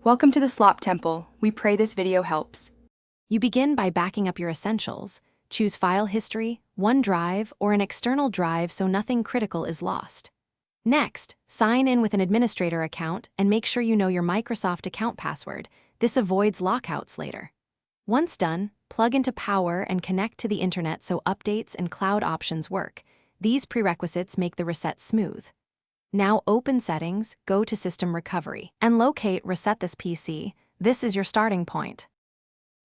Welcome to the Slop Temple. We pray this video helps. You begin by backing up your essentials. Choose file history, OneDrive, or an external drive so nothing critical is lost. Next, sign in with an administrator account and make sure you know your Microsoft account password. This avoids lockouts later. Once done, plug into power and connect to the internet so updates and cloud options work. These prerequisites make the reset smooth. Now open Settings, go to System Recovery, and locate Reset This PC. This is your starting point.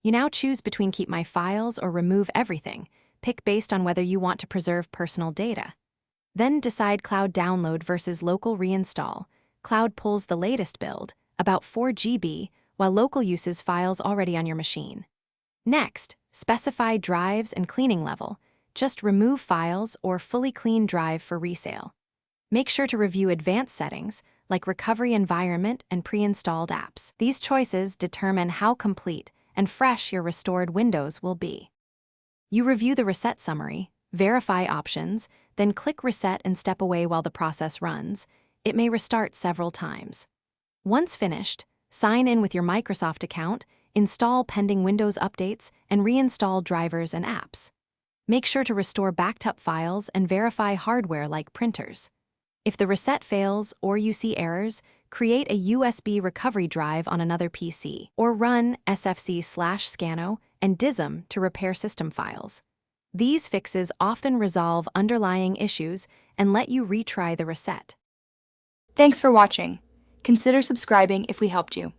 You now choose between Keep My Files or Remove Everything. Pick based on whether you want to preserve personal data. Then decide Cloud Download versus Local Reinstall. Cloud pulls the latest build, about 4 GB, while local uses files already on your machine. Next, specify drives and cleaning level. Just remove files or fully clean drive for resale. Make sure to review advanced settings, like recovery environment and pre-installed apps. These choices determine how complete and fresh your restored Windows will be. You review the reset summary, verify options, then click Reset and step away while the process runs. It may restart several times. Once finished, sign in with your Microsoft account, install pending Windows updates, and reinstall drivers and apps. Make sure to restore backed up files and verify hardware like printers. If the reset fails or you see errors, create a USB recovery drive on another PC, or run sfc/scano and dism to repair system files. These fixes often resolve underlying issues and let you retry the reset. Thanks for watching. Consider subscribing if we helped you.